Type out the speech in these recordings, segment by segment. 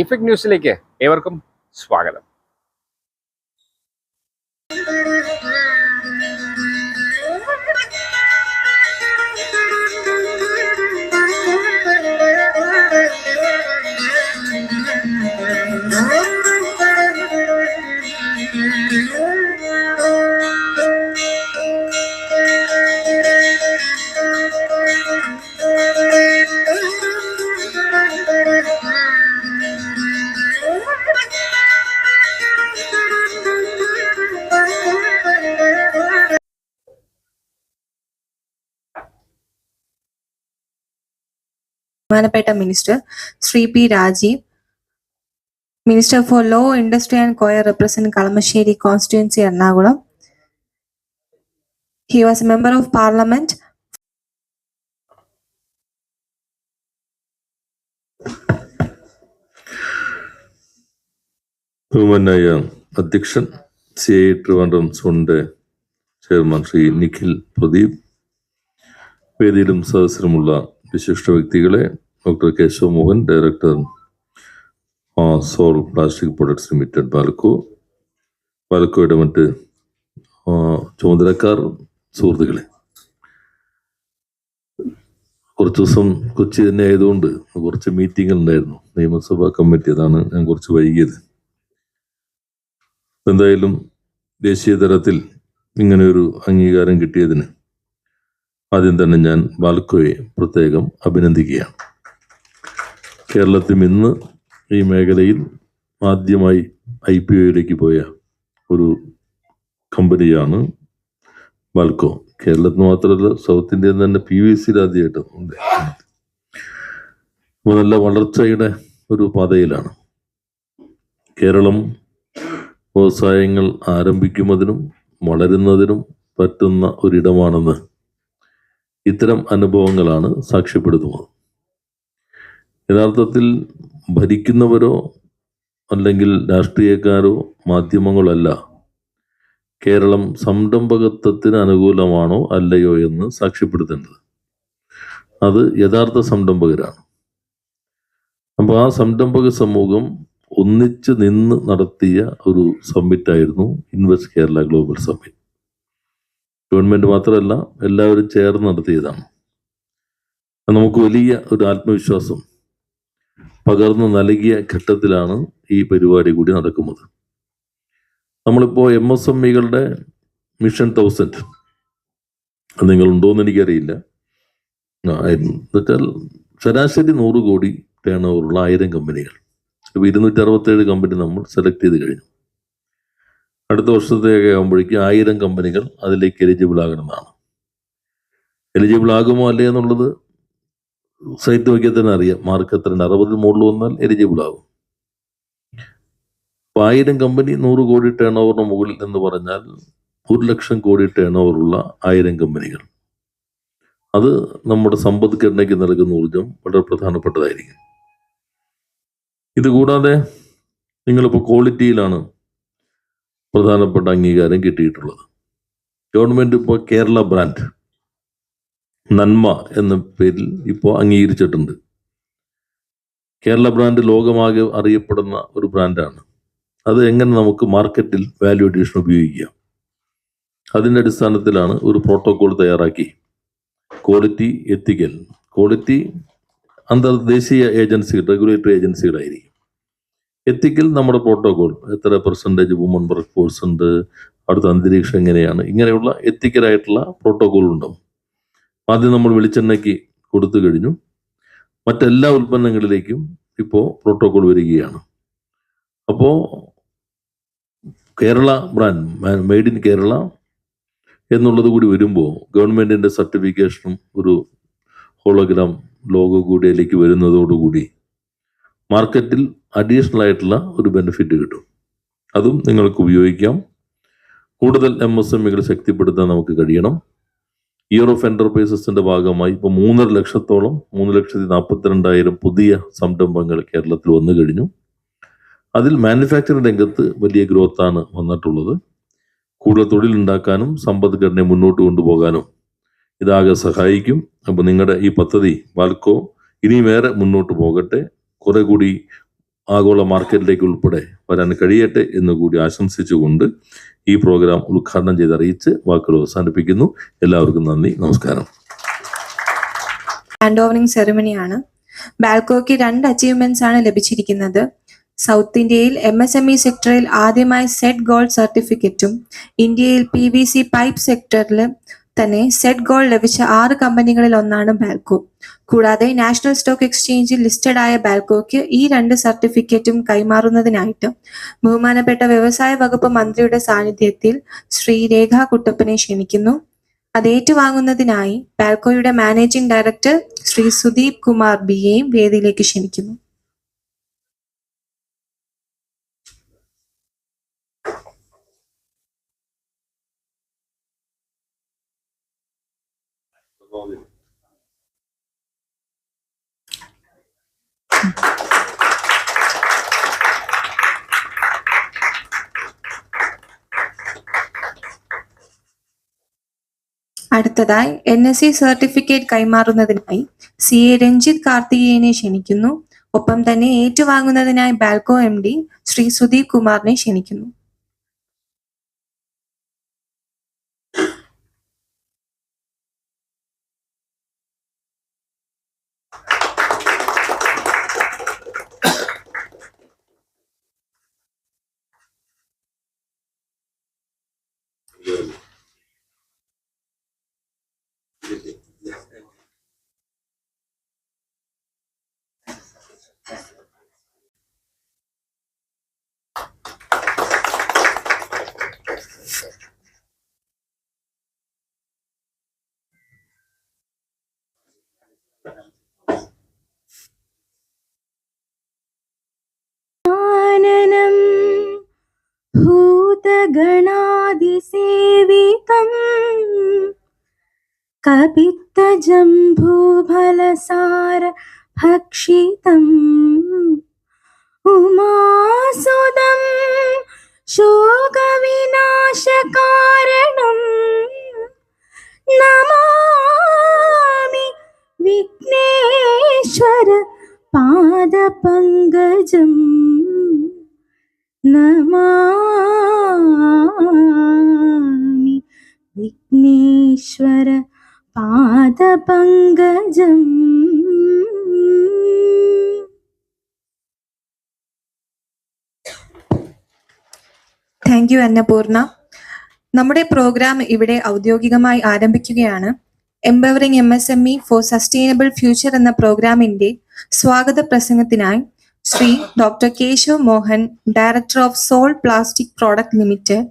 Effect ന്യൂസിലേക്ക് ഏവർക്കും സ്വാഗതം. ബഹുമാനപ്പെട്ട minister Shri P Rajeev, minister for law, industry and coir, represent Kalamassery constituency, Ernakulam. He was a member of parliament. ബഹുമാനായ അധ്യക്ഷൻ CI Trivandrum സോണിന്റെ ചെയർമാൻ ശ്രീ നിഖിൽ പ്രദീപ്, വേദിയിലും സദസ്സിലുമുള്ള വിശിഷ്ട വ്യക്തികളെ, doctor Keshav Mohan, director Sole Plastic Products Limited ബാലക്കോയുടെ മറ്റ് ചുമതലക്കാർ, സുഹൃത്തുക്കളെ, കുറച്ച് ദിവസം കൊച്ചി തന്നെ ആയതുകൊണ്ട് കുറച്ച് മീറ്റിംഗ് ഉണ്ടായിരുന്നു, നിയമസഭാ കമ്മിറ്റി, അതാണ് ഞാൻ കുറച്ച് വൈകിയത്. എന്തായാലും ദേശീയ തലത്തിൽ ഇങ്ങനെയൊരു അംഗീകാരം കിട്ടിയതിന് ആദ്യം തന്നെ ഞാൻ ബാൽക്കോയെ പ്രത്യേകം അഭിനന്ദിക്കുകയാണ്. കേരളത്തിൽ ഇന്ന് ഈ മേഖലയിൽ ആദ്യമായി IPOയിലേക്ക് പോയ ഒരു കമ്പനിയാണ് ബാൽക്കോ. കേരളത്തിൽ മാത്രമല്ല, സൗത്ത് ഇന്ത്യയിൽ തന്നെ PVCയിൽ ആദ്യമായിട്ടുണ്ട്. അപ്പോൾ നല്ല വളർച്ചയുടെ ഒരു പാതയിലാണ് കേരളം. വ്യവസായങ്ങൾ ആരംഭിക്കുന്നതിനും വളരുന്നതിനും പറ്റുന്ന ഒരിടമാണെന്ന് ഇത്തരം അനുഭവങ്ങളാണ് സാക്ഷ്യപ്പെടുത്തുന്നത്. യഥാർത്ഥത്തിൽ ഭരിക്കുന്നവരോ അല്ലെങ്കിൽ രാഷ്ട്രീയക്കാരോ മാധ്യമങ്ങളല്ല കേരളം സംരംഭകത്വത്തിന് അനുകൂലമാണോ അല്ലയോ എന്ന് സാക്ഷ്യപ്പെടുത്തേണ്ടത്. അത് യഥാർത്ഥ സംരംഭകരാണ്. അപ്പോൾ ആ സംരംഭക സമൂഹം ഒന്നിച്ച് നിന്ന് നടത്തിയ ഒരു സമ്മിറ്റായിരുന്നു invest Kerala global summit. Government മാത്രമല്ല, എല്ലാവരും ചേർന്ന് നടത്തിയതാണ്. നമുക്ക് വലിയ ഒരു ആത്മവിശ്വാസം പകർന്നു നൽകിയ ഘട്ടത്തിലാണ് ഈ പരിപാടി കൂടി നടക്കുന്നത്. നമ്മളിപ്പോൾ MSMEകളുടെ മിഷൻ 1000 നിങ്ങളുണ്ടോയെന്ന് എനിക്കറിയില്ല. എന്നുവെച്ചാൽ ശരാശരി 100 കോടി ടേൺ ഓവറുള്ള 1000 കമ്പനികൾ. ഇപ്പോൾ 267 കമ്പനി നമ്മൾ സെലക്ട് ചെയ്ത് കഴിഞ്ഞു. അടുത്ത വർഷത്തേക്ക് ആകുമ്പോഴേക്കും 1000 കമ്പനികൾ അതിലേക്ക് എലിജിബിൾ ആകണമെന്നാണ്. എലിജിബിൾ ആകുമോ അല്ലേ എന്നുള്ളത് സൈറ്റ് നോക്കിയാൽ തന്നെ അറിയാം. മാർക്ക് എത്ര 60 മുകളിൽ വന്നാൽ എലിജിബിൾ ആകും. 1000 കമ്പനി 100 കോടി ടേൺ ഓവറിന് മുകളിൽ എന്ന് പറഞ്ഞാൽ 1 ലക്ഷം കോടി ടേൺ ഓവറുള്ള 1000 കമ്പനികൾ. അത് നമ്മുടെ സമ്പദ്ഘടനയ്ക്ക് നൽകുന്ന ഊർജം വളരെ പ്രധാനപ്പെട്ടതായിരിക്കും. ഇതുകൂടാതെ നിങ്ങളിപ്പോൾ ക്വാളിറ്റിയിലാണ് പ്രധാനപ്പെട്ട അംഗീകാരം കിട്ടിയിട്ടുള്ളത്. ഗവൺമെന്റ് ഇപ്പോൾ കേരള ബ്രാൻഡ് നന്മ എന്ന പേരിൽ ഇപ്പോൾ അംഗീകരിച്ചിട്ടുണ്ട്. കേരള ബ്രാൻഡ് ലോകമാകെ അറിയപ്പെടുന്ന ഒരു ബ്രാൻഡാണ്. അത് എങ്ങനെ നമുക്ക് മാർക്കറ്റിൽ വാല്യൂ അഡീഷൻ ഉപയോഗിക്കാം, അതിൻ്റെ അടിസ്ഥാനത്തിലാണ് ഒരു പ്രോട്ടോകോൾ തയ്യാറാക്കി. ക്വാളിറ്റി, എത്തിക്കൽ, ക്വാളിറ്റി അന്തർദേശീയ ഏജൻസികൾ, റെഗുലേറ്ററി ഏജൻസികളായിരിക്കും. എത്തിക്കൽ നമ്മുടെ പ്രോട്ടോകോൾ, എത്ര % വുമൺ വർക്ക് ഫോഴ്സ് ഉണ്ട്, അവിടുത്തെ അന്തരീക്ഷം എങ്ങനെയാണ്, ഇങ്ങനെയുള്ള എത്തിക്കലായിട്ടുള്ള പ്രോട്ടോകോൾ ഉണ്ടാവും. ആദ്യം നമ്മൾ വെളിച്ചെണ്ണയ്ക്ക് കൊടുത്തു കഴിഞ്ഞു. മറ്റെല്ലാ ഉൽപ്പന്നങ്ങളിലേക്കും ഇപ്പോൾ പ്രോട്ടോകോൾ വരികയാണ്. അപ്പോൾ Kerala brand, made in Kerala എന്നുള്ളത് കൂടി വരുമ്പോൾ ഗവൺമെൻറ്റിൻ്റെ സർട്ടിഫിക്കേഷനും ഒരു ഹോളോഗ്രാം ലോഗോ കൂടി അതിലേക്ക് വരുന്നതോടുകൂടി മാർക്കറ്റിൽ അഡീഷണൽ ആയിട്ടുള്ള ഒരു ബെനിഫിറ്റ് കിട്ടും. അതും നിങ്ങൾക്ക് ഉപയോഗിക്കാം. കൂടുതൽ MSMEകൾ ശക്തിപ്പെടുത്താൻ നമുക്ക് കഴിയണം. ഇയർ ഓഫ് എൻ്റർപ്രൈസസിൻ്റെ ഭാഗമായി ഇപ്പോൾ 3.5 ലക്ഷത്തോളം 3,42,000 പുതിയ സംരംഭങ്ങൾ കേരളത്തിൽ വന്നു കഴിഞ്ഞു. അതിൽ മാനുഫാക്ചറിംഗ് രംഗത്ത് വലിയ ഗ്രോത്താണ് വന്നിട്ടുള്ളത്. കൂടുതൽ തൊഴിലുണ്ടാക്കാനും സമ്പദ്ഘടനയെ മുന്നോട്ട് കൊണ്ടുപോകാനും ഇതാകെ സഹായിക്കും. അപ്പോൾ നിങ്ങളുടെ ഈ പദ്ധതി ബാൽക്കോ ഇനിയും ഏറെ മുന്നോട്ട് പോകട്ടെ. കുറെ കൂടി ആഗോള മാർക്കറ്റിലേക്ക് ഉൾപ്പെടെ വരാൻ കഴിയട്ടെ എന്ന് കൂടി ആശംസിച്ചുകൊണ്ട് ഈ പ്രോഗ്രാം ഉദ്ഘാടനം ചെയ്ത് അറിയിച്ച് വാക്കുകൾ അവസാനിപ്പിക്കുന്നു. എല്ലാവർക്കും നന്ദി, നമസ്കാരം. ഹാൻഡ് ഓവറിംഗ് സെറിമണിയാണ്. ബാൽക്കോയ്ക്ക് 2 അച്ചീവ്മെന്റ്സ് ആണ് ലഭിച്ചിരിക്കുന്നത്. സൗത്ത് ഇന്ത്യയിൽ MSME സെക്ടറിൽ ആദ്യമായി സെറ്റ് ഗോൾഡ് സർട്ടിഫിക്കറ്റും ഇന്ത്യയിൽ PVC പൈപ്പ് സെക്ടറിൽ തന്നെ സെറ്റ് ഗോൾഡ് ലഭിച്ച 6 കമ്പനികളിൽ ഒന്നാണ് ബാൽക്കോ. കൂടാതെ നാഷണൽ സ്റ്റോക്ക് എക്സ്ചേഞ്ചിൽ ലിസ്റ്റഡ് ആയ ബാൽക്കോയ്ക്ക് ഈ 2 സർട്ടിഫിക്കറ്റും കൈമാറുന്നതിനായിട്ട് ബഹുമാനപ്പെട്ട വ്യവസായ വകുപ്പ് മന്ത്രിയുടെ സാന്നിധ്യത്തിൽ ശ്രീ രേഖ കുട്ടപ്പനെ ക്ഷണിക്കുന്നു. അത് ഏറ്റുവാങ്ങുന്നതിനായി ബാൽക്കോയുടെ മാനേജിംഗ് ഡയറക്ടർ ശ്രീ സുദീപ് കുമാർ BAയും വേദിയിലേക്ക് ക്ഷണിക്കുന്നു. അടുത്തതായി NSE സർട്ടിഫിക്കറ്റ് കൈമാറുന്നതിനായി CA രഞ്ജിത്ത് കാർത്തികേയനെ ക്ഷണിക്കുന്നു. ഒപ്പം തന്നെ ഏറ്റുവാങ്ങുന്നതിനായി ബാൽക്കോ MD ശ്രീ സുദീപ് കുമാറിനെ ക്ഷണിക്കുന്നു. भूतगणादिसेवितम् कपित्तजम्बूफलसार भक्षितम् उमासुदं शोकविनाशकारणम् नमामि विघ्नेश्वर पादपङ्कजम् नमामि विघ्नेश्वर पादपङ्कजम्. Thank you Annapurna. നമ്മുടെ പ്രോഗ്രാം ഇവിടെ ഔദ്യോഗികമായി ആരംഭിക്കുകയാണ്. Empowering MSME for sustainable future എന്ന പ്രോഗ്രാമിന്റെ സ്വാഗത പ്രസംഗത്തിനായി Shri Dr. Keshav Mohan, Director of Salt Plastic Product Limited,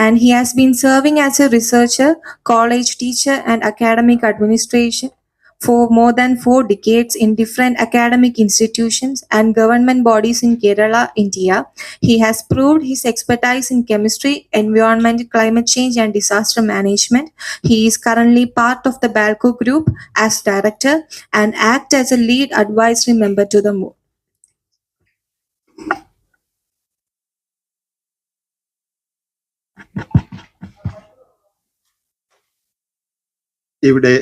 and he has been serving as a researcher, college teacher and academic administration for more than 4 decades in different academic institutions and government bodies in Kerala, India. He has proved his expertise in chemistry, environment, climate change and disaster management. He is currently part of the Balco Group as director and act as a lead advisory member to the board. ഇവിടെ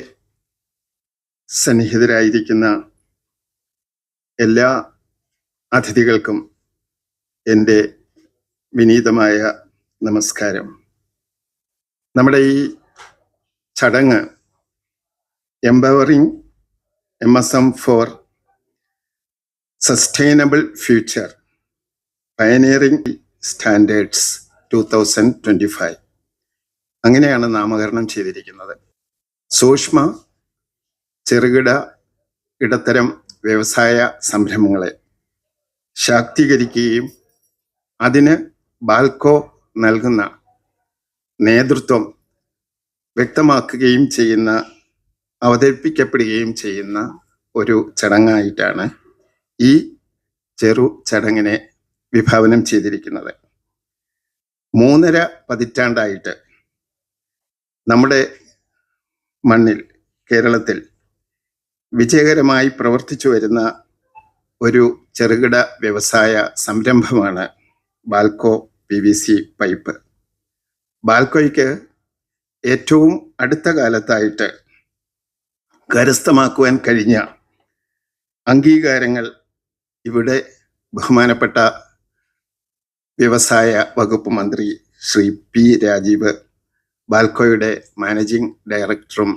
സന്നിഹിതരായിരിക്കുന്ന എല്ലാ അതിഥികൾക്കും എൻ്റെ വിനീതമായ നമസ്കാരം. നമ്മുടെ ഈ ചടങ്ങ് empowering MSM four sustainable future pioneering standards 2025 അങ്ങനെയാണ് നാമകരണം ചെയ്തിരിക്കുന്നത്. സൂക്ഷ്മ ചെറുകിട ഇടത്തരം വ്യവസായ സംരംഭങ്ങളെ ശാക്തീകരിക്കുകയും അതിന് ബാൽക്കോ നൽകുന്ന നേതൃത്വം വ്യക്തമാക്കുകയും ചെയ്യുന്ന, അവതരിപ്പിക്കപ്പെടുകയും ചെയ്യുന്ന ഒരു ചടങ്ങായിട്ടാണ് ഈ ചെറു ചടങ്ങിനെ വിഭാവനം ചെയ്തിരിക്കുന്നത്. 3.5 പതിറ്റാണ്ടായിട്ട് നമ്മുടെ മണ്ണിൽ, കേരളത്തിൽ വിജയകരമായി പ്രവർത്തിച്ചു വരുന്ന ഒരു ചെറുകിട വ്യവസായ സംരംഭമാണ് ബാൽക്കോ PVC പൈപ്പ്. ബാൽക്കോയ്ക്ക് ഏറ്റവും അടുത്ത കാലത്തായിട്ട് കരസ്ഥമാക്കുവാൻ കഴിഞ്ഞ അംഗീകാരങ്ങൾ ഇവിടെ ബഹുമാനപ്പെട്ട വ്യവസായ വകുപ്പ് മന്ത്രി ശ്രീ പി രാജീവ്, ബാൽക്കോയുടെ മാനേജിംഗ് ഡയറക്ടറും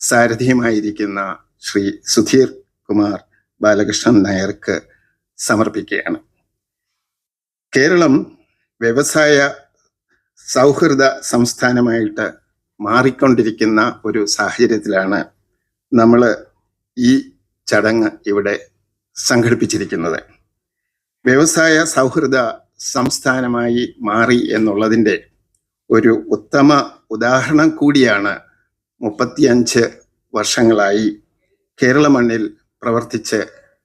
സാരഥിയുമായിരിക്കുന്ന ശ്രീ സുധീർ കുമാർ ബാലകൃഷ്ണൻ നായർക്ക് സമർപ്പിക്കുകയാണ്. കേരളം വ്യവസായ സൗഹൃദ സംസ്ഥാനമായിട്ട് മാറിക്കൊണ്ടിരിക്കുന്ന ഒരു സാഹചര്യത്തിലാണ് നമ്മൾ ഈ ചടങ്ങ് ഇവിടെ സംഘടിപ്പിച്ചിരിക്കുന്നത്. വ്യവസായ സൗഹൃദ സംസ്ഥാനമായി മാറി എന്നുള്ളതിൻ്റെ ഒരു ഉത്തമ ഉദാഹരണം കൂടിയാണ് 35 വർഷങ്ങളായി കേരള മണ്ണിൽ പ്രവർത്തിച്ച്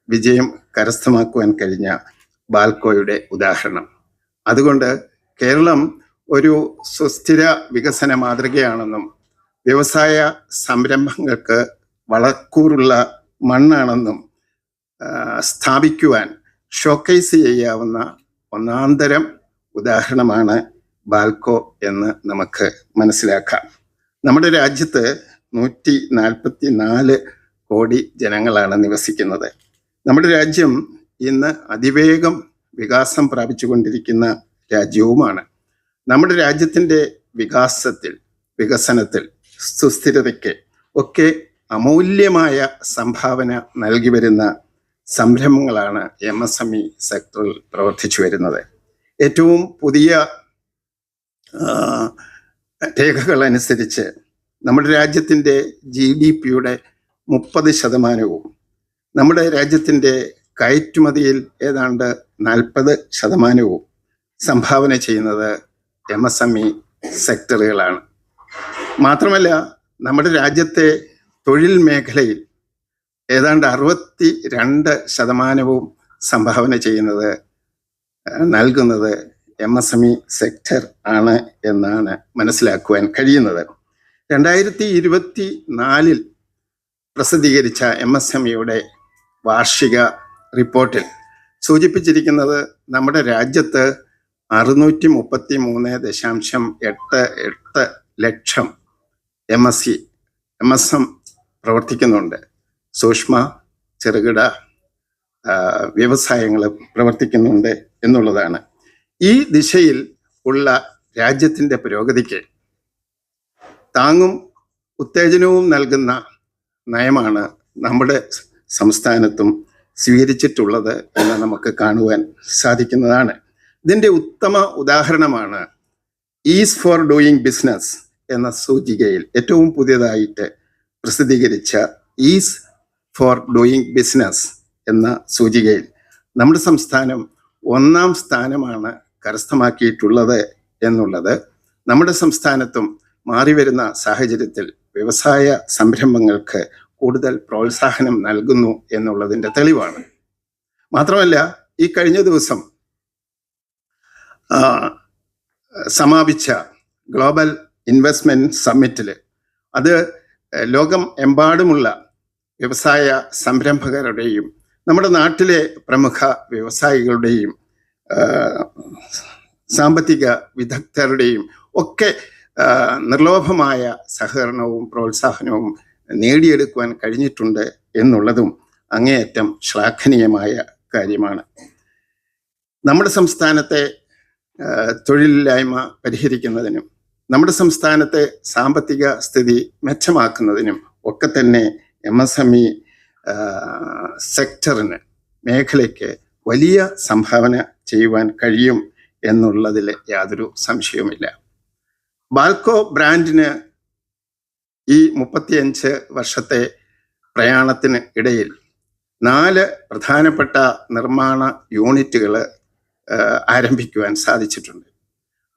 വിജയം കരസ്ഥമാക്കുവാൻ കഴിഞ്ഞ ബാൽക്കോയുടെ ഉദാഹരണം. അതുകൊണ്ട് കേരളം ഒരു സുസ്ഥിര വികസന മാതൃകയാണെന്നും വ്യവസായ സംരംഭങ്ങൾക്ക് വളക്കൂറുള്ള മണ്ണാണെന്നും സ്ഥാപിക്കുവാൻ ഷോക്കേസ് ചെയ്യാവുന്ന ഒന്നാന്തരം ഉദാഹരണമാണ് ബാൽക്കോ എന്ന് നമുക്ക് മനസ്സിലാക്കാം. നമ്മുടെ രാജ്യത്ത് 144 കോടി ജനങ്ങളാണ് നിവസിക്കുന്നത്. നമ്മുടെ രാജ്യം ഇന്ന് അതിവേഗം വികാസം പ്രാപിച്ചുകൊണ്ടിരിക്കുന്ന രാജ്യവുമാണ്. നമ്മുടെ രാജ്യത്തിൻ്റെ വികസനത്തിൽ സുസ്ഥിരതയ്ക്ക് ഒക്കെ അമൂല്യമായ സംഭാവന നൽകി വരുന്ന സംരംഭങ്ങളാണ് MSME സെക്ടറിൽ പ്രവർത്തിച്ചു വരുന്നത്. ഏറ്റവും പുതിയ രേഖകൾ അനുസരിച്ച് നമ്മുടെ രാജ്യത്തിൻ്റെ GDP-യുടെ 30%, നമ്മുടെ രാജ്യത്തിൻ്റെ കയറ്റുമതിയിൽ ഏതാണ്ട് 40% സംഭാവന ചെയ്യുന്നത് MSME സെക്ടറുകളാണ്. മാത്രമല്ല നമ്മുടെ രാജ്യത്തെ തൊഴിൽ മേഖലയിൽ ഏതാണ്ട് 62% സംഭാവന ചെയ്യുന്നത് നൽകുന്നത് MSME സെക്ടർ ആണ് എന്നാണ് മനസ്സിലാക്കുവാൻ കഴിയുന്നത്. 2024 പ്രസിദ്ധീകരിച്ച MSMEയുടെ വാർഷിക റിപ്പോർട്ടിൽ സൂചിപ്പിച്ചിരിക്കുന്നത് നമ്മുടെ രാജ്യത്ത് 633.88 ലക്ഷം MSM പ്രവർത്തിക്കുന്നുണ്ട്. സൂക്ഷ്മ ചെറുകിട വ്യവസായങ്ങൾ പ്രവർത്തിക്കുന്നുണ്ട് എന്നുള്ളതാണ്. ഈ ദിശയിൽ ഉള്ള രാജ്യത്തിൻ്റെ പുരോഗതിക്ക് താങ്ങും ഉത്തേജനവും നൽകുന്ന നയമാണ് നമ്മുടെ സംസ്ഥാനത്തും സ്വീകരിച്ചിട്ടുള്ളത് എന്ന് നമുക്ക് കാണുവാൻ സാധിക്കുന്നതാണ്. ഇതിൻ്റെ ഉത്തമ ഉദാഹരണമാണ് ഈസ് ഫോർ ഡൂയിങ് ബിസിനസ് എന്ന സൂചികയിൽ ഏറ്റവും പുതിയതായിട്ട് പ്രസിദ്ധീകരിച്ച ഈസ് ഫോർ ഡൂയിങ് ബിസിനസ് എന്ന സൂചികയിൽ നമ്മുടെ സംസ്ഥാനം 1-ാം സ്ഥാനമാണ് കരസ്ഥമാക്കിയിട്ടുള്ളത് എന്നുള്ളത് നമ്മുടെ സംസ്ഥാനത്തും മാറിവരുന്ന സാഹചര്യത്തിൽ വ്യവസായ സംരംഭങ്ങൾക്ക് കൂടുതൽ പ്രോത്സാഹനം നൽകുന്നു എന്നുള്ളതിൻ്റെ തെളിവാണ്. മാത്രമല്ല ഈ കഴിഞ്ഞ ദിവസം സമാപിച്ച ഗ്ലോബൽ ഇൻവെസ്റ്റ്മെന്റ് സമ്മിറ്റിൽ അത് ലോകം എമ്പാടുമുള്ള വ്യവസായ സംരംഭകരുടെയും നമ്മുടെ നാട്ടിലെ പ്രമുഖ വ്യവസായികളുടെയും സാമ്പത്തിക വിദഗ്ധരുടെയും ഒക്കെ നിർലോഭമായ സഹകരണവും പ്രോത്സാഹനവും നേടിയെടുക്കുവാൻ കഴിഞ്ഞിട്ടുണ്ട് എന്നുള്ളതും അങ്ങേയറ്റം ശ്ലാഘനീയമായ കാര്യമാണ്. നമ്മുടെ സംസ്ഥാനത്തെ തൊഴിലില്ലായ്മ പരിഹരിക്കുന്നതിനും നമ്മുടെ സംസ്ഥാനത്തെ സാമ്പത്തിക സ്ഥിതി മെച്ചമാക്കുന്നതിനും ഒക്കെ തന്നെ MSME സെക്ടറിന് മേഖലയ്ക്ക് വലിയ സംഭാവന ചെയ്യുവാൻ കഴിയും എന്നുള്ളതിൽ യാതൊരു സംശയവുമില്ല. ബാൽക്കോ ബ്രാൻഡിന് ഈ 35 വർഷത്തെ പ്രയാണത്തിന് ഇടയിൽ 4 പ്രധാനപ്പെട്ട നിർമ്മാണ യൂണിറ്റുകൾ ആരംഭിക്കുവാൻ സാധിച്ചിട്ടുണ്ട്.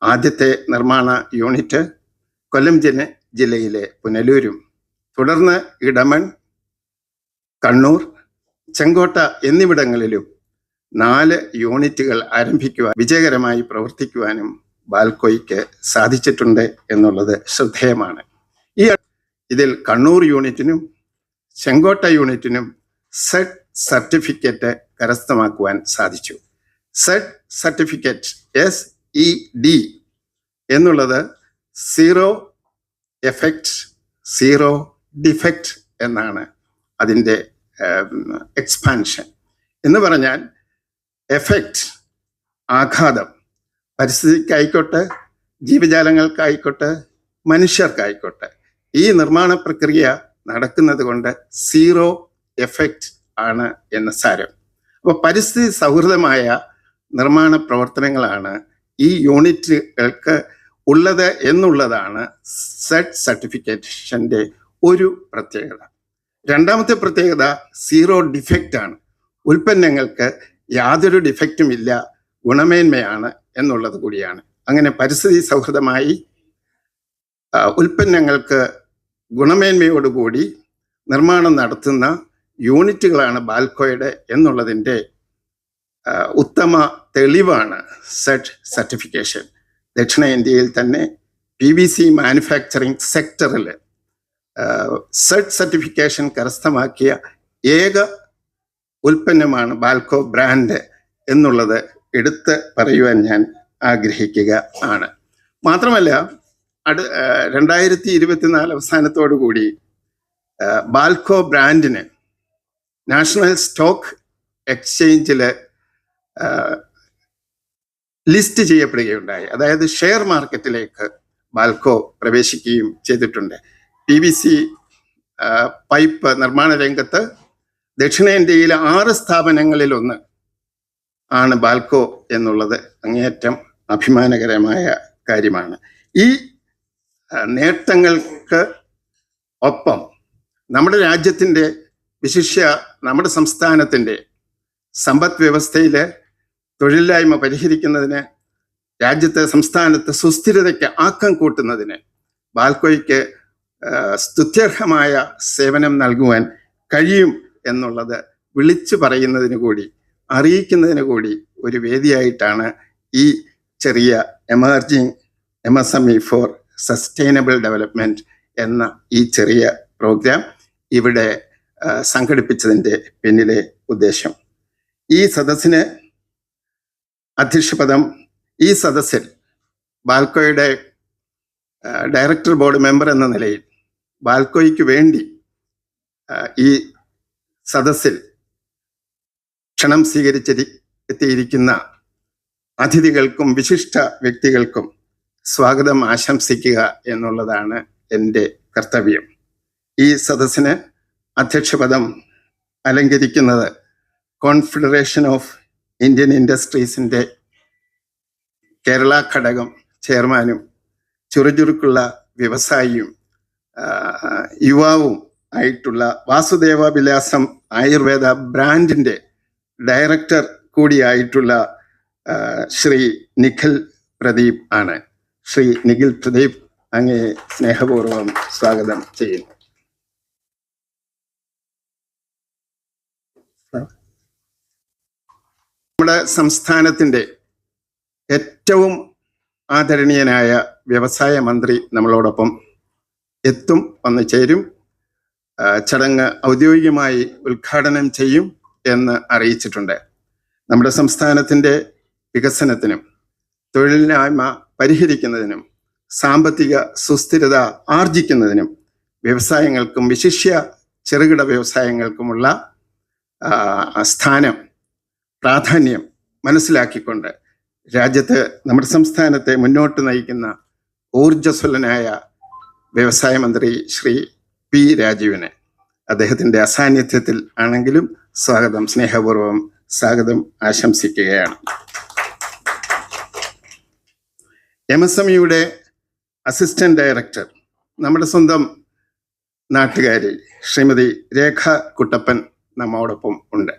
ആദ്യത്തെ നിർമ്മാണ യൂണിറ്റ് കൊല്ലം ജില്ലയിലെ പുനലൂരും, തുടർന്ന് ഇടമൺ, കണ്ണൂർ, ചെങ്കോട്ട എന്നിവിടങ്ങളിലും 4 യൂണിറ്റുകൾ ആരംഭിക്കുവാൻ വിജയകരമായി പ്രവർത്തിക്കുവാനും ബാൽക്കോയ്ക്ക് സാധിച്ചിട്ടുണ്ട് എന്നുള്ളത് ശ്രദ്ധേയമാണ്. ഇതിൽ കണ്ണൂർ യൂണിറ്റിനും ചെങ്കോട്ട യൂണിറ്റിനും സെഡ് സർട്ടിഫിക്കറ്റ് കരസ്ഥമാക്കുവാൻ സാധിച്ചു. സെഡ് സർട്ടിഫിക്കറ്റ് SED എന്നുള്ളത് സീറോ എഫക്റ്റ് സീറോ ഡിഫക്റ്റ് എന്നാണ് അതിൻ്റെ എക്സ്പാൻഷൻ. എന്ന് പറഞ്ഞാൽ എഫക്റ്റ്, ആഘാതം പരിസ്ഥിതിക്കായിക്കോട്ടെ, ജീവജാലങ്ങൾക്കായിക്കോട്ടെ, മനുഷ്യർക്കായിക്കോട്ടെ ഈ നിർമ്മാണ പ്രക്രിയ നടക്കുന്നത് കൊണ്ട് സീറോ എഫക്റ്റ് ആണ് എന്ന് സാരം. അപ്പോൾ പരിസ്ഥിതി സൗഹൃദമായ നിർമ്മാണ പ്രവർത്തനങ്ങളാണ് ഈ യൂണിറ്റുകൾക്ക് ഉള്ളത് എന്നുള്ളതാണ് സെറ്റ് സർട്ടിഫിക്കേഷൻ്റെ ഒരു പ്രത്യേകത. രണ്ടാമത്തെ പ്രത്യേകത സീറോ ഡിഫക്റ്റ് ആണ്. ഉൽപ്പന്നങ്ങൾക്ക് യാതൊരു ഡിഫക്റ്റും ഇല്ല, ഗുണമേന്മയാണ് എന്നുള്ളത് കൂടിയാണ്. അങ്ങനെ പരിസ്ഥിതി സൗഹൃദമായി ഉൽപ്പന്നങ്ങൾക്ക് ഗുണമേന്മയോടുകൂടി നിർമ്മാണം നടത്തുന്ന യൂണിറ്റുകളാണ് ബാൽക്കോയുടെ എന്നുള്ളതിൻ്റെ ഉത്തമ തെളിവാണ് സെറ്റ് സർട്ടിഫിക്കേഷൻ. ദക്ഷിണേന്ത്യയിൽ തന്നെ PVC മാനുഫാക്ചറിങ് സെക്ടറിൽ സെറ്റ് സർട്ടിഫിക്കേഷൻ കരസ്ഥമാക്കിയ ഏക ഉൽപ്പന്നമാണ് ബാൽക്കോ ബ്രാൻഡ് എന്നുള്ളത് എടുത്ത് പറയുവാൻ ഞാൻ ആഗ്രഹിക്കുക ആണ്. മാത്രമല്ല 2024 അവസാനത്തോടു കൂടി ബാൽക്കോ ബ്രാൻഡിന് നാഷണൽ സ്റ്റോക്ക് എക്സ്ചേഞ്ചിൽ ലിസ്റ്റ് ചെയ്യപ്പെടുകയുണ്ടായി. അതായത് ഷെയർ മാർക്കറ്റിലേക്ക് ബാൽക്കോ പ്രവേശിക്കുകയും ചെയ്തിട്ടുണ്ട്. PVC പൈപ്പ് നിർമ്മാണ രംഗത്ത് ദക്ഷിണേന്ത്യയിലെ 6 സ്ഥാപനങ്ങളിലൊന്ന് ആണ് ബാൽക്കോ എന്നുള്ളത് അങ്ങേയറ്റം അഭിമാനകരമായ കാര്യമാണ്. ഈ നേട്ടങ്ങൾക്ക് ഒപ്പം നമ്മുടെ രാജ്യത്തിൻ്റെ, വിശിഷ്യ നമ്മുടെ സംസ്ഥാനത്തിൻ്റെ സമ്പദ് വ്യവസ്ഥയിലെ തൊഴിലില്ലായ്മ പരിഹരിക്കുന്നതിന്, രാജ്യത്തെ സംസ്ഥാനത്ത് സുസ്ഥിരതയ്ക്ക് ആക്കം കൂട്ടുന്നതിന് ബാൽക്കോയ്ക്ക് സ്തുത്യർഹമായ സേവനം നൽകുവാൻ കഴിയും എന്നുള്ളത് വിളിച്ചു പറയുന്നതിന് കൂടി, അറിയിക്കുന്നതിന് കൂടി ഒരു വേദിയായിട്ടാണ് ഈ ചെറിയ emerging MSME for sustainable development എന്ന ഈ ചെറിയ പ്രോഗ്രാം ഇവിടെ സംഘടിപ്പിച്ചതിൻ്റെ പിന്നിലെ ഉദ്ദേശം. ഈ സദസ്സിന് അധ്യക്ഷപദം ഈ സദസ്സിൽ ബാൽക്കോയുടെ ഡയറക്ടർ ബോർഡ് മെമ്പർ എന്ന നിലയിൽ ബാൽക്കോയ്ക്ക് വേണ്ടി ഈ സദസ്സിൽ ക്ഷണം സ്വീകരിച്ചെത്തിയിരിക്കുന്ന അതിഥികൾക്കും വിശിഷ്ട വ്യക്തികൾക്കും സ്വാഗതം ആശംസിക്കുക എന്നുള്ളതാണ് എൻ്റെ കർത്തവ്യം. ഈ സദസ്സിന് അധ്യക്ഷപദം അലങ്കരിക്കുന്നത് കോൺഫെഡറേഷൻ ഓഫ് ഇന്ത്യൻ ഇൻഡസ്ട്രീസിൻ്റെ കേരള ഘടകം ചെയർമാനും ചുറുചുറുക്കുള്ള വ്യവസായിയും യുവാവും ആയിട്ടുള്ള വാസുദേവ വിലാസം ആയുർവേദ ബ്രാൻഡിൻ്റെ ഡയറക്ടർ കൂടിയായിട്ടുള്ള ശ്രീ നിഖിൽ പ്രദീപ് ആണ്. ശ്രീ നിഖിൽ പ്രദീപ്, അങ്ങേ സ്നേഹപൂർവ്വം സ്വാഗതം ചെയ്യുന്നു. നമ്മുടെ സംസ്ഥാനത്തിൻ്റെ ഏറ്റവും ആദരണീയനായ വ്യവസായ മന്ത്രി നമ്മളോടൊപ്പം വന്നു ചേരും. ചടങ്ങ് ഔദ്യോഗികമായി ഉദ്ഘാടനം ചെയ്യും എന്ന് അറിയിച്ചിട്ടുണ്ട്. നമ്മുടെ സംസ്ഥാനത്തിൻ്റെ വികസനത്തിനും തൊഴിലില്ലായ്മ പരിഹരിക്കുന്നതിനും സാമ്പത്തിക സുസ്ഥിരത ആർജിക്കുന്നതിനും വ്യവസായങ്ങൾക്കും വിശിഷ്യ ചെറുകിട വ്യവസായങ്ങൾക്കുമുള്ള സ്ഥാനം, പ്രാധാന്യം മനസ്സിലാക്കിക്കൊണ്ട് രാജ്യത്ത് നമ്മുടെ സംസ്ഥാനത്തെ മുന്നോട്ട് നയിക്കുന്ന ഊർജ്ജസ്വലനായ വ്യവസായ മന്ത്രി ശ്രീ P. രാജീവിനെ അദ്ദേഹത്തിൻ്റെ അസാന്നിധ്യത്തിൽ ആണെങ്കിലും സ്നേഹപൂർവ്വം സ്വാഗതം ആശംസിക്കുകയാണ്. MSMEയുടെ അസിസ്റ്റന്റ് ഡയറക്ടർ നമ്മുടെ സ്വന്തം നാട്ടുകാരി ശ്രീമതി രേഖ കുട്ടപ്പൻ നമ്മോടൊപ്പം ഉണ്ട്.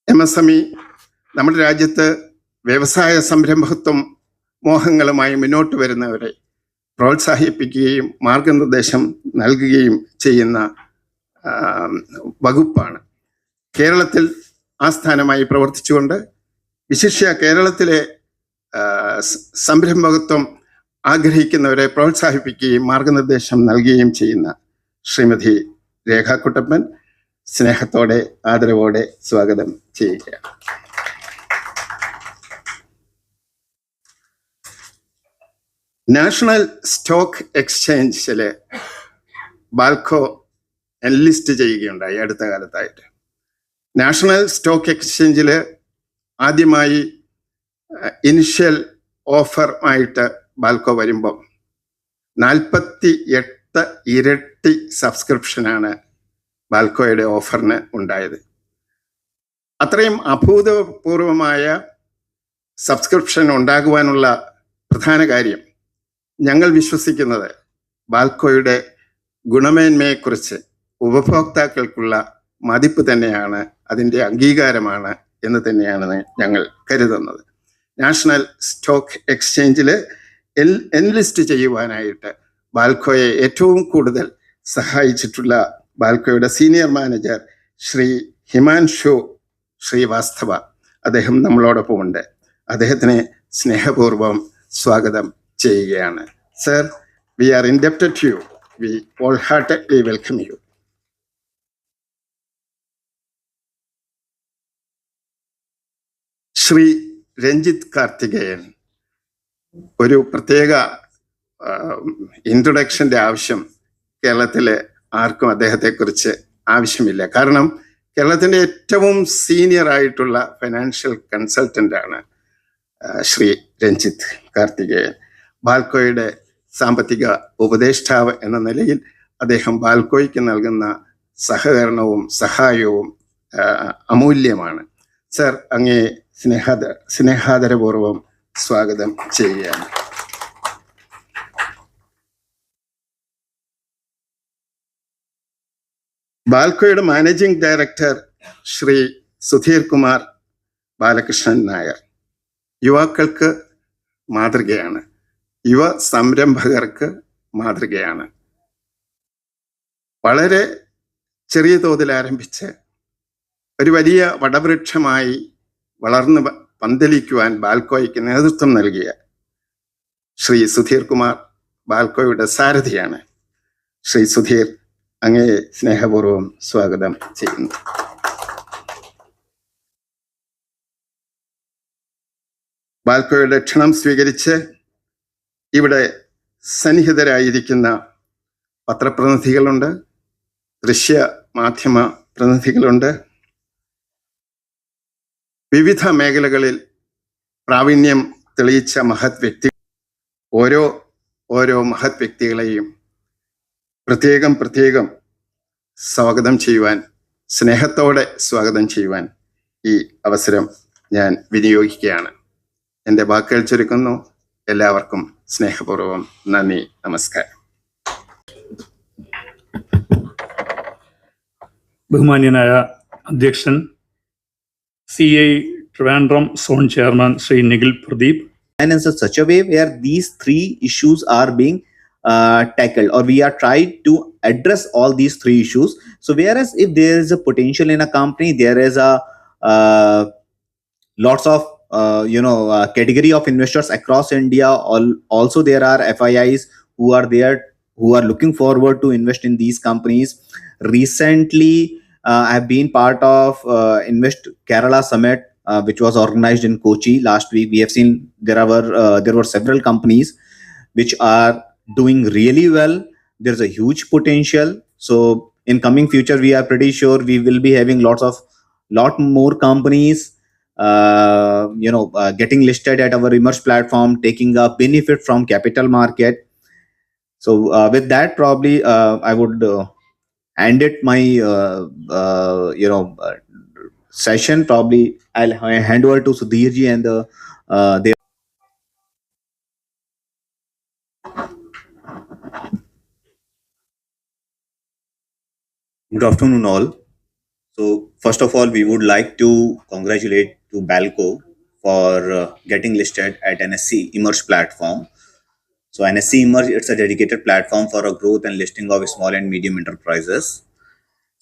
MSME നമ്മുടെ രാജ്യത്ത് വ്യവസായ സംരംഭത്വം മോഹങ്ങളുമായി മുന്നോട്ട് വരുന്നവരെ പ്രോത്സാഹിപ്പിക്കുകയും മാർഗനിർദ്ദേശം നൽകുകയും ചെയ്യുന്ന വകുപ്പാണ്. കേരളത്തിൽ ആസ്ഥാനമായി പ്രവർത്തിച്ചുകൊണ്ട് വിശിഷ്യ കേരളത്തിലെ സംരംഭകത്വം ആഗ്രഹിക്കുന്നവരെ പ്രോത്സാഹിപ്പിക്കുകയും മാർഗനിർദ്ദേശം നൽകുകയും ചെയ്യുന്ന ശ്രീമതി രേഖ കുട്ടപ്പൻ സ്നേഹത്തോടെ ആദരവോടെ സ്വാഗതം ചെയ്യുക. നാഷണൽ സ്റ്റോക്ക് എക്സ്ചേഞ്ചിൽ ബാൽക്കോ എൻലിസ്റ്റ് ചെയ്യുകയുണ്ടായി അടുത്ത കാലത്തായിട്ട്. നാഷണൽ സ്റ്റോക്ക് എക്സ്ചേഞ്ചിൽ ആദ്യമായി ഇനിഷ്യൽ ഓഫറുമായിട്ട് ബാൽക്കോ വരുമ്പം 48 ഇരട്ടി സബ്സ്ക്രിപ്ഷനാണ് ബാൽക്കോയുടെ ഓഫറിന് ഉണ്ടായത്. അത്രയും അഭൂതപൂർവമായ സബ്സ്ക്രിപ്ഷൻ ഉണ്ടാകുവാനുള്ള പ്രധാന കാര്യം ഞങ്ങൾ വിശ്വസിക്കുന്നത് ബാൽക്കോയുടെ ഗുണമേന്മയെക്കുറിച്ച് ഉപഭോക്താക്കൾക്കുള്ള മതിപ്പ് തന്നെയാണ്, അതിൻ്റെ അംഗീകാരമാണ് എന്ന് തന്നെയാണ് ഞങ്ങൾ കരുതുന്നത്. നാഷണൽ സ്റ്റോക്ക് എക്സ്ചേഞ്ചിൽ എൻലിസ്റ്റ് ചെയ്യുവാനായിട്ട് ബാൽക്കോയെ ഏറ്റവും കൂടുതൽ സഹായിച്ചിട്ടുള്ള ബാൽക്കോയുടെ സീനിയർ മാനേജർ ശ്രീ ഹിമാൻഷു ശ്രീവാസ്തവ, അദ്ദേഹം നമ്മളോടൊപ്പം ഉണ്ട്. അദ്ദേഹത്തിനെ സ്നേഹപൂർവ്വം സ്വാഗതം ചെയ്യുകയാണ്. Sir, we are indebted to you. We all heartedly welcome you. Shri Ranjith Karthikeyan, ഒരു പ്രത്യേക ഇൻട്രൊഡക്ഷൻ്റെ ആവശ്യം കേരളത്തിലെ ആർക്കും അദ്ദേഹത്തെക്കുറിച്ച് ആവശ്യമില്ല. കാരണം കേരളത്തിൻ്റെ ഏറ്റവും സീനിയർ ആയിട്ടുള്ള ഫൈനാൻഷ്യൽ കൺസൾട്ടൻ്റ് ആണ് ശ്രീ രഞ്ജിത്ത് കാർത്തികേയൻ. ബാൽക്കോയുടെ സാമ്പത്തിക ഉപദേഷ്ടാവ് എന്ന നിലയിൽ അദ്ദേഹം ബാൽക്കോയ്ക്ക് നൽകുന്ന സഹകരണവും സഹായവും അമൂല്യമാണ്. സർ, അങ്ങേ സ്നേഹാദരപൂർവ്വം സ്വാഗതം ചെയ്യുകയാണ്. ബാൽക്കോയുടെ മാനേജിംഗ് ഡയറക്ടർ ശ്രീ സുധീർ കുമാർ ബാലകൃഷ്ണൻ നായർ യുവാക്കൾക്ക് മാതൃകയാണ്, യുവ സംരംഭകർക്ക് മാതൃകയാണ്. വളരെ ചെറിയ തോതിൽ ആരംഭിച്ച് ഒരു വലിയ വടവൃക്ഷമായി വളർന്ന് പന്തലിക്കുവാൻ ബാൽക്കോയ്ക്ക് നേതൃത്വം നൽകിയ ശ്രീ സുധീർ കുമാർ ബാൽക്കോയുടെ സാരഥിയാണ്. ശ്രീ സുധീർ, അങ്ങേ സ്നേഹപൂർവ്വം സ്വാഗതം ചെയ്യുന്നു. ബാൽക്കോയുടെ ക്ഷണം സ്വീകരിച്ച് ഇവിടെ സന്നിഹിതരായിരിക്കുന്ന പത്രപ്രതിനിധികളുണ്ട്, ദൃശ്യ മാധ്യമ പ്രതിനിധികളുണ്ട്. വിവിധ മേഖലകളിൽ പ്രാവീണ്യം തെളിയിച്ച മഹത് വ്യക്തി, ഓരോ മഹത് വ്യക്തികളെയും പ്രത്യേകം സ്വാഗതം ചെയ്യുവാൻ, സ്നേഹത്തോടെ സ്വാഗതം ചെയ്യുവാൻ ഈ അവസരം ഞാൻ വിനിയോഗിക്കുകയാണ്. എൻ്റെ വാക്കുകൾ ചുരുക്കുന്നു. എല്ലാവർക്കും സ്നേഹപൂർവ്വം നന്ദി, നമസ്കാരം. ബഹുമാന്യനായ അധ്യക്ഷൻ CI Trivandrum Zone Chairman Sri Nigil Pradeep. In such a way where these three issues are being tackled, or we are trying to address all these three issues. So whereas if there is a potential in a company, there is a lots of category of investors across India. Also there are FIIs who are there, who are looking forward to invest in these companies. Recently I have been part of Invest Kerala Summit, which was organized in Kochi last week. We have seen there were several companies which are doing really well. There's a huge potential. So in coming future, we are pretty sure we will be having lot more companies getting listed at our Emerge platform, taking a benefit from capital market. So with that, probably I would end it my session. Probably I'll hand over to Sudhir ji and they. Good afternoon all. So first of all, we would like to congratulate to Balco for getting listed at NSE Emerge platform. So NSE Emerge, it's a dedicated platform for a growth and listing of small and medium enterprises.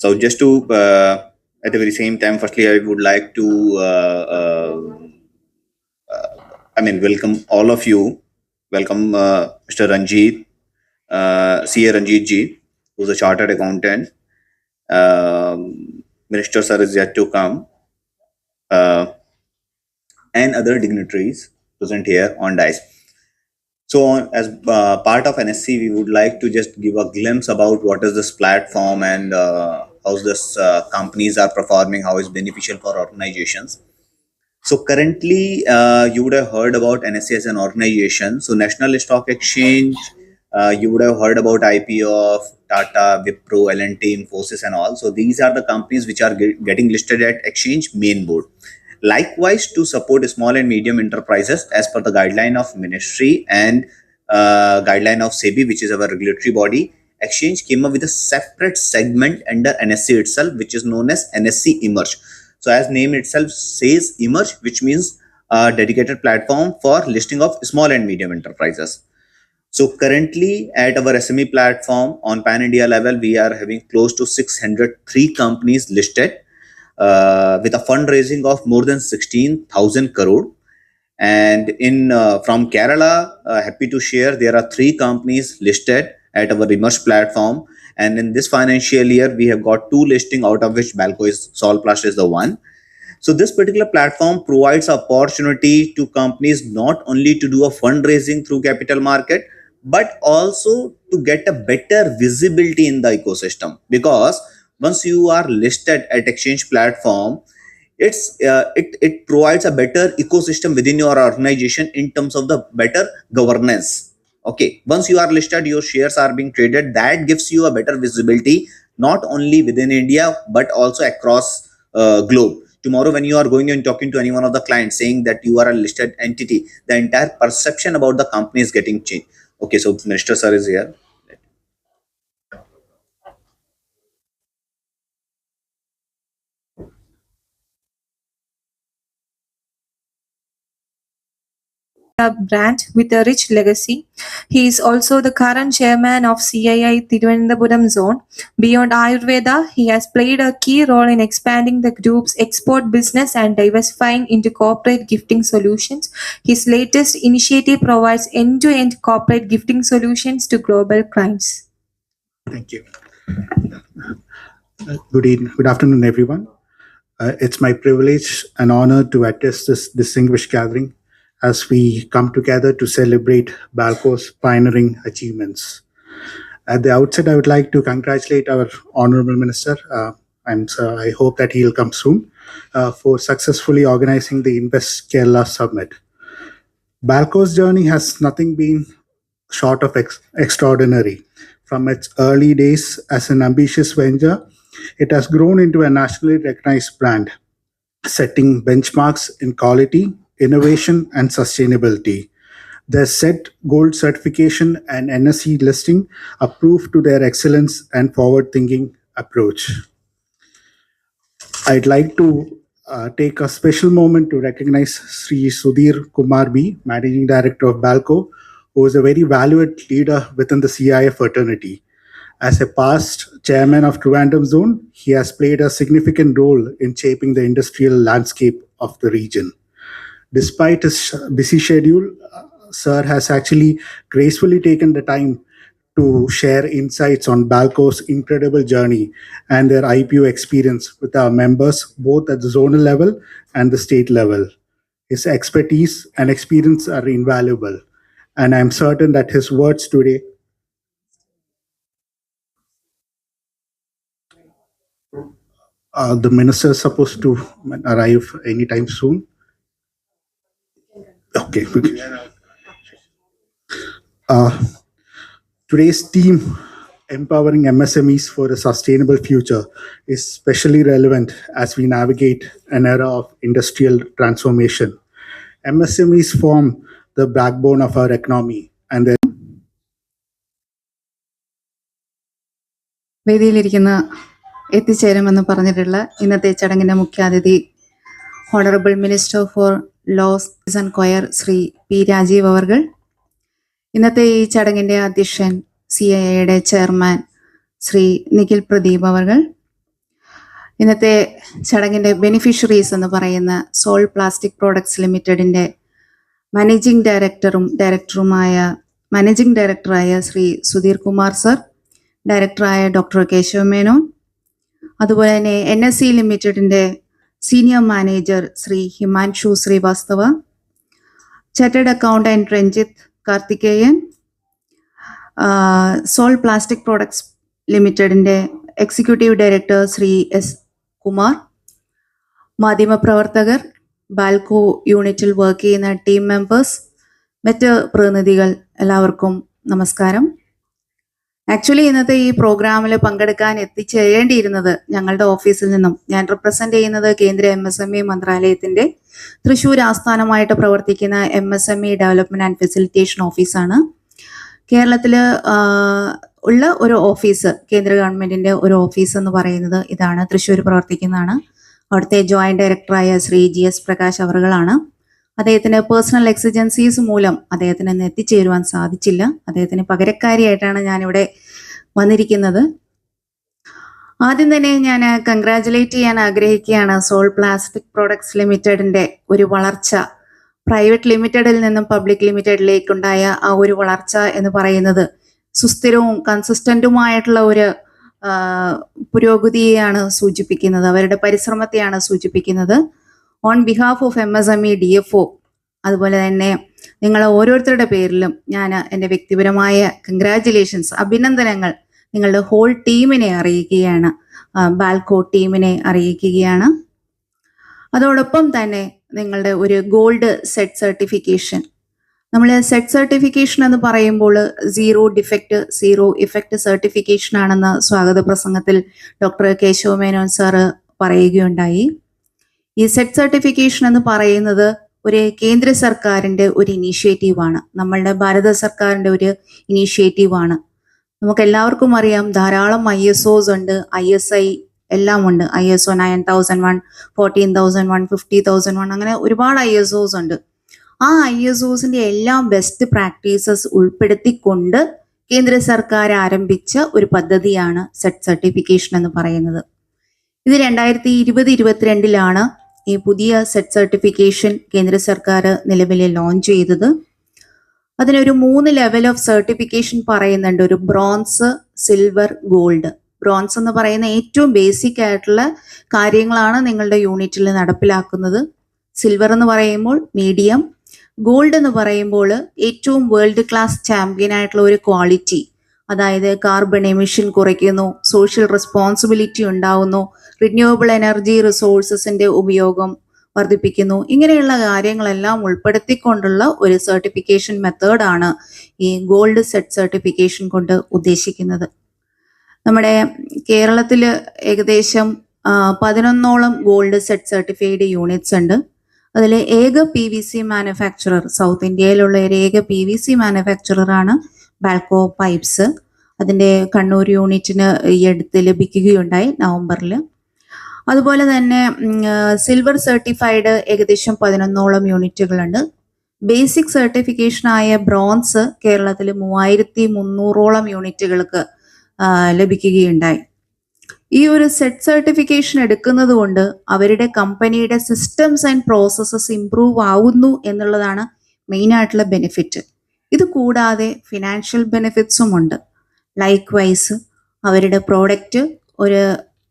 So just to, at the very same time, firstly, I would like to, welcome all of you. Welcome Mr. Ranjit, CA Ranjit ji, who's a chartered accountant. Minister sir is yet to come, and other dignitaries present here on dais. So as part of NSC, we would like to just give a glimpse about what is this platform and how this companies are performing, how it's beneficial for organizations. So currently, you would have heard about NSE as an organization. So National Stock Exchange, you would have heard about IPO of Tata, Wipro, L&T, Infosys, and all. So these are the companies which are getting listed at exchange main board. Likewise, to support small and medium enterprises, as per the guideline of Ministry and guideline of SEBI, which is our regulatory body, exchange came up with a separate segment under NSE itself, which is known as NSE Emerge. So as name itself says, Emerge, which means a dedicated platform for listing of small and medium enterprises. So currently at our SME platform on Pan India level, we are having close to 603 companies listed with a fundraising of more than 16,000 crore. And in from Kerala, happy to share, there are 3 companies listed at our Emerge platform. And in this financial year, we have got 2 listing, out of which Balco is Solplast is the one. So this particular platform provides opportunity to companies not only to do a fundraising through capital market, but also to get a better visibility in the ecosystem. Because once you are listed at exchange platform, it provides a better ecosystem within your organization in terms of the better governance. Okay, once you are listed, your shares are being traded. That gives you a better visibility, not only within India, but also across globe. Tomorrow, when you are going and talking to any one of the clients saying that you are a listed entity, the entire perception about the company is getting changed. Okay, so Minister Sir is here. A brand with a rich legacy. He is also the current chairman of CII Thiruvananthapuram zone. Beyond Ayurveda, he has played a key role in expanding the group's export business and diversifying into corporate gifting solutions. His latest initiative provides end-to-end corporate gifting solutions to global clients. Thank you. Good afternoon, everyone. It's my privilege and honor to address this distinguished gathering as we come together to celebrate Balco's pioneering achievements. At the outset, I would like to congratulate our Honorable Minister, and I hope that he'll come soon, for successfully organizing the Invest Kerala Summit. Balco's journey has nothing been short of extraordinary. From its early days as an ambitious venture, it has grown into a nationally recognized brand, setting benchmarks in quality, innovation, and sustainability. Their SET Gold certification and NSE listing are proof to their excellence and forward-thinking approach. I'd like to take a special moment to recognize Sri Sudhir Kumar B, Managing Director of Balco, who is a very valued leader within the CIF fraternity. As a past chairman of Trivandrum Zone, he has played a significant role in shaping the industrial landscape of the region. Despite his busy schedule, Sir has actually gracefully taken the time to share insights on Balco's incredible journey and their IPO experience with our members, both at the zonal level and the state level. His expertise and experience are invaluable, and I'm certain that his words today the minister is supposed to arrive anytime soon. Okay. Today's theme, empowering MSMEs for a sustainable future, is especially relevant as we navigate an era of industrial transformation. MSMEs form the backbone of our economy, and their വേദിയിലിരിക്കുന്ന എത്തിച്ചേരുമെന്ന് പറഞ്ഞിട്ടുള്ള ഇന്നത്തെ ചടങ്ങിന്റെ മുഖ്യാതിഥി honourable minister for laws and coir Shri P Rajeev അവർകൾ, ഇന്നത്തെ ഈ ചടങ്ങിന്റെ അധ്യക്ഷൻ CIIയുടെ ചെയർമാൻ ശ്രീ നിഖിൽ പ്രദീപ് അവർകൾ, ഇന്നത്തെ ചടങ്ങിന്റെ ബെനിഫിഷ്യറീസ് എന്ന് പറയുന്ന സോൾ പ്ലാസ്റ്റിക് പ്രോഡക്ട്സ് ലിമിറ്റഡിന്റെ മാനേജിംഗ് ഡയറക്ടറായ ശ്രീ സുധീർ കുമാർ സർ, ഡയറക്ടറായ ഡോക്ടർ കേശവ് മേനോൻ, അതുപോലെ തന്നെ NSE ലിമിറ്റഡിന്റെ senior manager Shri Himanshu Srivastava, chartered accountant Ranjith Karthikeyan, Sole Plastic Products ലിമിറ്റഡിന്റെ executive director Shri S Kumar, മാധ്യമപ്രവർത്തകർ, ബാൽക്കോ യൂണിറ്റിൽ വർക്ക് ചെയ്യുന്ന ടീം മെമ്പേഴ്സ്, മറ്റ് പ്രതിനിധികൾ, എല്ലാവർക്കും നമസ്കാരം. ആക്ച്വലി ഇന്നത്തെ ഈ പ്രോഗ്രാമിൽ പങ്കെടുക്കാൻ എത്തിച്ചേരേണ്ടിയിരുന്നത് ഞങ്ങളുടെ ഓഫീസിൽ നിന്നും, ഞാൻ റെപ്രസെന്റ് ചെയ്യുന്നത് കേന്ദ്ര MSME മന്ത്രാലയത്തിന്റെ തൃശ്ശൂർ ആസ്ഥാനമായിട്ട് പ്രവർത്തിക്കുന്ന MSME ഡെവലപ്മെന്റ് ആൻഡ് ഫെസിലിറ്റേഷൻ ഓഫീസാണ്. കേരളത്തിൽ ഉള്ള ഒരു ഓഫീസ്, കേന്ദ്ര ഗവൺമെന്റിന്റെ ഒരു ഓഫീസ് എന്ന് പറയുന്നത് ഇതാണ്, തൃശ്ശൂർ പ്രവർത്തിക്കുന്നതാണ്. അവിടുത്തെ ജോയിന്റ് ഡയറക്ടറായ ശ്രീ GS പ്രകാശ് അവറുകളാണ്. അദ്ദേഹത്തിന് പേഴ്സണൽ എക്സിജൻസീസ് മൂലം അദ്ദേഹത്തിന് ഇന്ന് എത്തിച്ചേരുവാൻ സാധിച്ചില്ല. അദ്ദേഹത്തിന് പകരക്കാരിയായിട്ടാണ് ഞാനിവിടെ വന്നിരിക്കുന്നത്. ആദ്യം തന്നെ ഞാൻ കൺഗ്രാജുലേറ്റ് ചെയ്യാൻ ആഗ്രഹിക്കുകയാണ് സോൾ പ്ലാസ്റ്റിക് പ്രോഡക്ട്സ് ലിമിറ്റഡിന്റെ ഒരു വളർച്ച. പ്രൈവറ്റ് ലിമിറ്റഡിൽ നിന്നും പബ്ലിക് ലിമിറ്റഡിലേക്കുണ്ടായ ആ ഒരു വളർച്ച എന്ന് പറയുന്നത് സുസ്ഥിരവും കൺസിസ്റ്റന്റുമായിട്ടുള്ള ഒരു പുരോഗതിയെയാണ് സൂചിപ്പിക്കുന്നത്, അവരുടെ പരിശ്രമത്തെയാണ് സൂചിപ്പിക്കുന്നത്. On behalf of MSME DFO, അതുപോലെ തന്നെ നിങ്ങൾ ഓരോരുത്തരുടെ പേരിലും ഞാൻ എൻ്റെ വ്യക്തിപരമായ കൺഗ്രാജുലേഷൻസ്, അഭിനന്ദനങ്ങൾ നിങ്ങളുടെ ഹോൾ ടീമിനെ അറിയിക്കുകയാണ്, ബാൽക്കോ ടീമിനെ അറിയിക്കുകയാണ്. അതോടൊപ്പം തന്നെ നിങ്ങളുടെ ഒരു ഗോൾഡ് സെറ്റ് സർട്ടിഫിക്കേഷൻ, നമ്മൾ സെറ്റ് സർട്ടിഫിക്കേഷൻ എന്ന് പറയുമ്പോൾ zero defect zero effect certification ആണെന്ന് സ്വാഗത പ്രസംഗത്തിൽ ഡോക്ടർ കേശവ മേനോൻ സാറ് പറയുകയുണ്ടായി. ഈ സെറ്റ് സർട്ടിഫിക്കേഷൻ എന്ന് പറയുന്നത് ഒരു കേന്ദ്ര സർക്കാരിൻ്റെ ഒരു ഇനീഷ്യേറ്റീവാണ്, നമ്മളുടെ ഭാരത സർക്കാരിൻ്റെ ഒരു ഇനീഷ്യേറ്റീവാണ്. നമുക്ക് എല്ലാവർക്കും അറിയാം ധാരാളം ISOs ഉണ്ട്, ISI എല്ലാം ഉണ്ട്. ISO 9001, 14001, 50001, അങ്ങനെ ഒരുപാട് ISOs ഉണ്ട്. ആ ISOസിന്റെ എല്ലാം ബെസ്റ്റ് പ്രാക്ടീസസ് ഉൾപ്പെടുത്തിക്കൊണ്ട് കേന്ദ്ര സർക്കാർ ആരംഭിച്ച ഒരു പദ്ധതിയാണ് സെറ്റ് സർട്ടിഫിക്കേഷൻ എന്ന് പറയുന്നത്. ഇത് 2020-22 ഈ പുതിയ സെറ്റ് സർട്ടിഫിക്കേഷൻ കേന്ദ്ര സർക്കാർ നിലവിൽ ലോഞ്ച് ചെയ്തത്. അതിനൊരു 3 ലെവൽ ഓഫ് സർട്ടിഫിക്കേഷൻ പറയുന്നുണ്ട്. ഒരു ബ്രോൺസ്, സിൽവർ, ഗോൾഡ്. ബ്രോൺസ് എന്ന് പറയുന്ന ഏറ്റവും ബേസിക് ആയിട്ടുള്ള കാര്യങ്ങളാണ് നിങ്ങളുടെ യൂണിറ്റിൽ നടപ്പിലാക്കുന്നത്. സിൽവർ എന്ന് പറയുമ്പോൾ മീഡിയം, ഗോൾഡ് എന്ന് പറയുമ്പോൾ ഏറ്റവും വേൾഡ് ക്ലാസ് ചാമ്പ്യൻ ആയിട്ടുള്ള ഒരു ക്വാളിറ്റി, അതായത് കാർബൺ എമിഷൻ കുറയ്ക്കുന്നു, സോഷ്യൽ റെസ്പോൺസിബിലിറ്റി ഉണ്ടാവുന്നു, റിന്യൂവബിൾ എനർജി റിസോഴ്സസിന്റെ ഉപയോഗം വർദ്ധിപ്പിക്കുന്നു. ഇങ്ങനെയുള്ള കാര്യങ്ങളെല്ലാം ഉൾപ്പെടുത്തിക്കൊണ്ടുള്ള ഒരു സർട്ടിഫിക്കേഷൻ മെത്തേഡാണ് ഈ ഗോൾഡ് സെറ്റ് സർട്ടിഫിക്കേഷൻ കൊണ്ട് ഉദ്ദേശിക്കുന്നത്. നമ്മുടെ കേരളത്തിൽ ഏകദേശം 11ഓളം ഗോൾഡ് സെറ്റ് സർട്ടിഫൈഡ് യൂണിറ്റ്സ് ഉണ്ട്. അതിൽ ഏക PVC മാനുഫാക്ചറർ, സൗത്ത് ഇന്ത്യയിലുള്ള ഒരു ഏക PVC മാനുഫാക്ചററാണ് ബാൽക്കോ പൈപ്സ്. അതിൻ്റെ കണ്ണൂർ യൂണിറ്റിന് ഈ അടുത്ത് ലഭിക്കുകയുണ്ടായി നവംബറിൽ. അതുപോലെ തന്നെ സിൽവർ സർട്ടിഫൈഡ് ഏകദേശം 11ഓളം യൂണിറ്റുകളുണ്ട്. ബേസിക് സർട്ടിഫിക്കേഷനായ ബ്രോൺസ് കേരളത്തിൽ 3300ഓളം യൂണിറ്റുകൾക്ക് ലഭിക്കുകയുണ്ടായി. ഈ ഒരു സെറ്റ് സർട്ടിഫിക്കേഷൻ എടുക്കുന്നത് കൊണ്ട് അവരുടെ കമ്പനിയുടെ സിസ്റ്റംസ് ആൻഡ് പ്രോസസ്സസ് ഇംപ്രൂവ് ആവുന്നു എന്നുള്ളതാണ് മെയിൻ ആയിട്ടുള്ള ബെനിഫിറ്റ്. ഇത് കൂടാതെ ഫിനാൻഷ്യൽ ബെനിഫിറ്റ്സും ഉണ്ട്. ലൈക്ക് വൈസ് അവരുടെ പ്രോഡക്റ്റ് ഒരു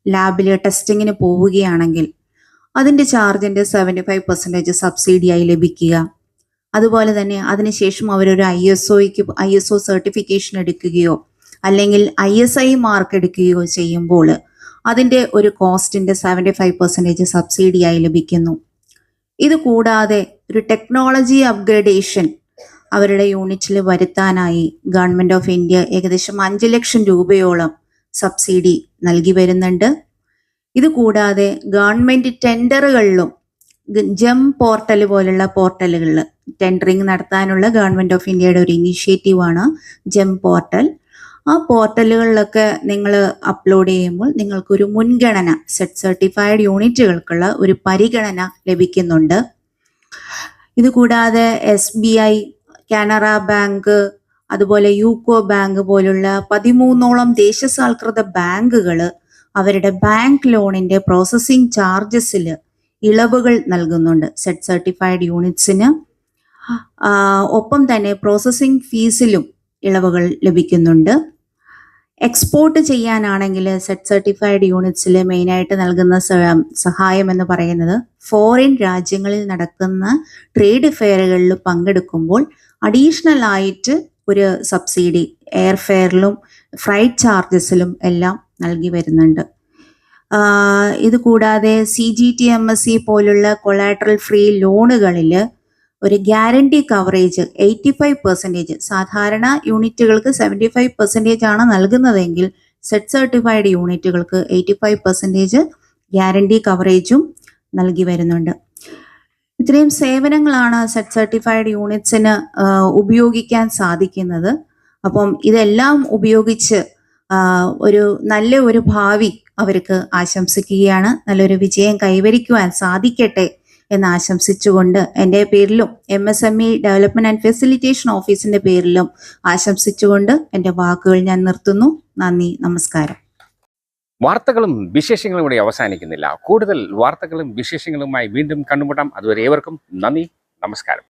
ലാബിൽ ടെസ്റ്റിങ്ങിന് പോവുകയാണെങ്കിൽ അതിൻ്റെ ചാർജിൻ്റെ 75% സബ്സിഡിയായി ലഭിക്കുക. അതുപോലെ തന്നെ അതിനുശേഷം അവരൊരു ISO സർട്ടിഫിക്കേഷൻ എടുക്കുകയോ അല്ലെങ്കിൽ ISI മാർക്ക് എടുക്കുകയോ ചെയ്യുമ്പോൾ അതിൻ്റെ ഒരു കോസ്റ്റിൻ്റെ 75% സബ്സിഡിയായി ലഭിക്കുന്നു. ഇത് കൂടാതെ ഒരു ടെക്നോളജി അപ്ഗ്രഡേഷൻ അവരുടെ യൂണിറ്റിൽ വരുത്താനായി ഗവൺമെൻറ് ഓഫ് ഇന്ത്യ ഏകദേശം 5 ലക്ഷം രൂപയോളം സബ്സിഡി നൽകി വരുന്നുണ്ട്. ഇത് കൂടാതെ ഗവൺമെൻറ് ടെൻഡറുകളിലും ജം പോർട്ടൽ പോലുള്ള പോർട്ടലുകളിൽ ടെൻഡറിങ് നടത്താനുള്ള ഗവൺമെൻറ് ഓഫ് ഇന്ത്യയുടെ ഒരു ഇനീഷ്യേറ്റീവാണ് ജം പോർട്ടൽ. ആ പോർട്ടലുകളിലൊക്കെ നിങ്ങൾ അപ്ലോഡ് ചെയ്യുമ്പോൾ നിങ്ങൾക്കൊരു മുൻഗണന, സെറ്റ് സർട്ടിഫൈഡ് യൂണിറ്റുകൾക്കുള്ള ഒരു പരിഗണന ലഭിക്കുന്നുണ്ട്. ഇത് കൂടാതെ SBI, കാനറ ബാങ്ക്, അതുപോലെ യൂക്കോ ബാങ്ക് പോലുള്ള 13ഓളം ദേശസാൽകൃത ബാങ്കുകൾ അവരുടെ ബാങ്ക് ലോണിന്റെ പ്രോസസ്സിംഗ് ചാർജസിൽ ഇളവുകൾ നൽകുന്നുണ്ട് സെറ്റ് സർട്ടിഫൈഡ് യൂണിറ്റ്സിന്. ഒപ്പം തന്നെ പ്രോസസ്സിംഗ് ഫീസിലും ഇളവുകൾ ലഭിക്കുന്നുണ്ട്. എക്സ്പോർട്ട് ചെയ്യാനാണെങ്കിൽ സെറ്റ് സർട്ടിഫൈഡ് യൂണിറ്റ്സിൽ മെയിനായിട്ട് നൽകുന്ന സഹായം എന്ന് പറയുന്നത് ഫോറിൻ രാജ്യങ്ങളിൽ നടക്കുന്ന ട്രേഡ് ഫെയറുകളിൽ പങ്കെടുക്കുമ്പോൾ അഡീഷണൽ ആയിട്ട് ഒരു സബ്സിഡി എയർ ഫെയറിലും ഫ്ലൈറ്റ് ചാർജസിലും എല്ലാം നൽകി വരുന്നുണ്ട്. ഇത് കൂടാതെ CGTMSE പോലുള്ള കൊളാട്രൽ ഫ്രീ ലോണുകളിൽ ഒരു ഗ്യാരണ്ടി കവറേജ് 85%, സാധാരണ യൂണിറ്റുകൾക്ക് 75% ആണ് നൽകുന്നതെങ്കിൽ സെറ്റ് സർട്ടിഫൈഡ് യൂണിറ്റുകൾക്ക് 85% ഗ്യാരണ്ടി കവറേജും നൽകി വരുന്നുണ്ട്. ഇത്രയും സേവനങ്ങളാണ് സെറ്റ് സർട്ടിഫൈഡ് യൂണിറ്റ്സിന് ഉപയോഗിക്കാൻ സാധിക്കുന്നത്. അപ്പം ഇതെല്ലാം ഉപയോഗിച്ച് നല്ല ഒരു ഭാവി അവർക്ക് ആശംസിക്കുകയാണ്. നല്ലൊരു വിജയം കൈവരിക്കുവാൻ സാധിക്കട്ടെ എന്ന് ആശംസിച്ചുകൊണ്ട് എൻ്റെ പേരിലും MSME ഡെവലപ്മെന്റ് ആൻഡ് ഫെസിലിറ്റേഷൻ ഓഫീസിന്റെ പേരിലും ആശംസിച്ചുകൊണ്ട് എൻ്റെ വാക്കുകൾ ഞാൻ നിർത്തുന്നു. നന്ദി, നമസ്കാരം. വാർത്തകളും വിശേഷങ്ങളും ഇവിടെ അവസാനിക്കുന്നില്ല. കൂടുതൽ വാർത്തകളും വിശേഷങ്ങളുമായി വീണ്ടും കണ്ടുമുട്ടാം. അതുവരെ ഏവർക്കും നന്ദി, നമസ്കാരം.